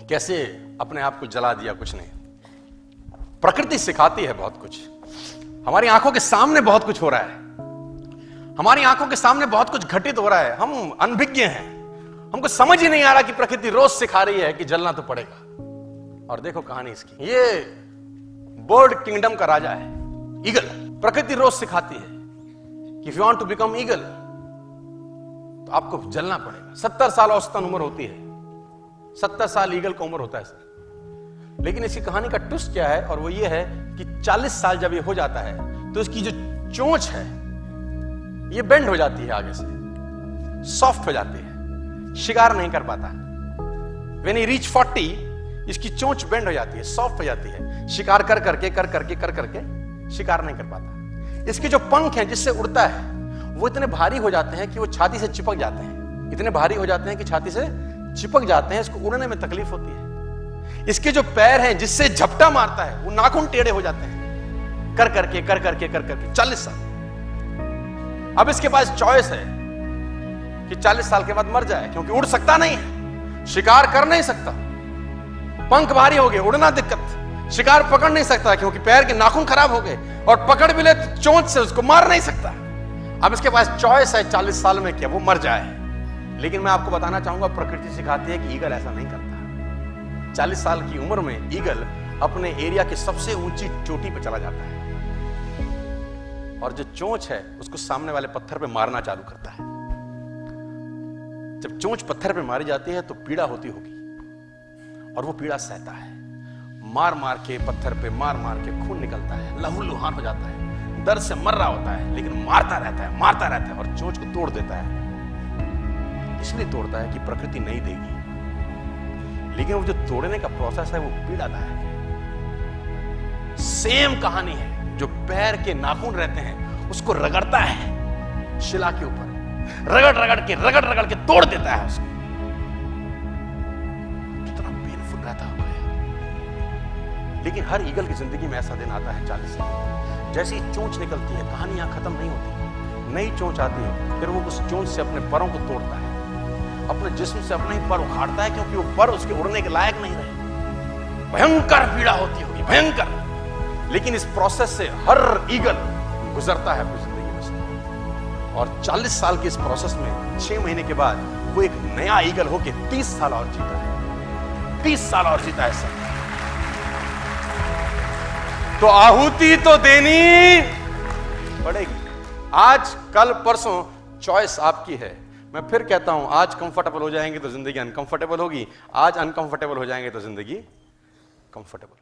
कैसे अपने आप को जला दिया कुछ नहीं। प्रकृति सिखाती है बहुत कुछ। हमारी आंखों के सामने बहुत कुछ हो रहा है, हमारी आंखों के सामने बहुत कुछ घटित हो रहा है, हम अनभिज्ञ हैं, हमको समझ ही नहीं आ रहा कि प्रकृति रोज सिखा रही है कि जलना तो पड़ेगा। और देखो कहानी इसकी, ये बर्ड किंगडम का राजा है ईगल। प्रकृति रोज सिखाती है कि if you want to become eagle तो आपको जलना पड़ेगा। 70 साल औसतन उम्र होती है, 70 साल ईगल का उम्र होता है सर। लेकिन इसकी कहानी का ट्विस्ट क्या है, और वो ये है कि 40 साल जब ये हो जाता है तो इसकी जो चोंच है ये बेंड हो जाती है, आगे से सॉफ्ट हो जाती है, शिकार नहीं कर पाता। When he reach 40 इसकी चोंच बेंड हो जाती है, सॉफ्ट हो जाती है, शिकार कर करके शिकार नहीं कर पाता। इसके जो पंख हैं जिससे उड़ता है वो इतने भारी हो जाते हैं कि वो छाती से चिपक जाते हैं, इतने भारी हो जाते हैं कि छाती से चिपक जाते हैं, इसको उड़ने में तकलीफ होती है। इसके जो पैर हैं जिससे झपटा मारता है वो नाखून टेढ़े हो जाते हैं, कर करके 40 साल। अब इसके पास चॉइस है कि 40 साल के बाद मर जाए, क्योंकि उड़ सकता नहीं है, शिकार कर नहीं सकता, पंख भारी हो गए, उड़ना दिक्कत, शिकार पकड़ नहीं सकता क्योंकि पैर के नाखून खराब हो गए, और पकड़ भी ले तो चोंच से उसको मार नहीं सकता। अब इसके पास चॉइस है 40 साल में क्या वो मर जाए। लेकिन मैं आपको बताना चाहूंगा, प्रकृति सिखाती है कि ईगल ऐसा नहीं करता। 40 साल की उम्र में ईगल अपने एरिया की सबसे ऊंची चोटी पर चला जाता है और जो चोंच है उसको सामने वाले पत्थर पे मारना चालू करता है। जब चोंच पत्थर पे मारी जाती है तो पीड़ा होती होगी, और वो पीड़ा सहता है, मार मार के पत्थर पे मार के खून निकलता है, लहूलुहान हो जाता है, दर्द से मर रहा होता है, लेकिन मारता रहता है और चोंच को तोड़ देता है। इसलिए तोड़ता है कि प्रकृति नहीं देगी, लेकिन वो जो तोड़ने का प्रोसेस है वो पीड़ादायक है। सेम कहानी है, जो पैर के नाखून रहते हैं उसको रगड़ता है शिला के ऊपर, रगड़ के तोड़ देता है उसको। कितना पेनफुल रहता होगा यार। लेकिन हर ईगल की जिंदगी में ऐसा दिन आता है 40 साल। जैसे ही चोंच निकलती है, कहानी यहां खत्म नहीं होती, नई चोंच आती है, फिर वो उस चोंच से अपने परों को तोड़ता है, अपने जिस्म से अपने ही पर उखाड़ता है, क्योंकि वो पर उसके उड़ने के लायक नहीं रहे। भयंकर पीड़ा होती होगी, भयंकर। लेकिन इस प्रोसेस से हर ईगल गुजरता है अपनी जिंदगी में से, और 40 साल के इस प्रोसेस में 6 महीने के बाद वो एक नया ईगल होके 30 साल और जीता है, 30 साल और जीता है सर। तो आहुति तो देनी पड़ेगी। आज कल परसों चॉइस आपकी है। मैं फिर कहता हूं, आज कंफर्टेबल हो जाएंगे तो जिंदगी अनकंफर्टेबल होगी, आज अनकंफर्टेबल हो जाएंगे तो जिंदगी कंफर्टेबल।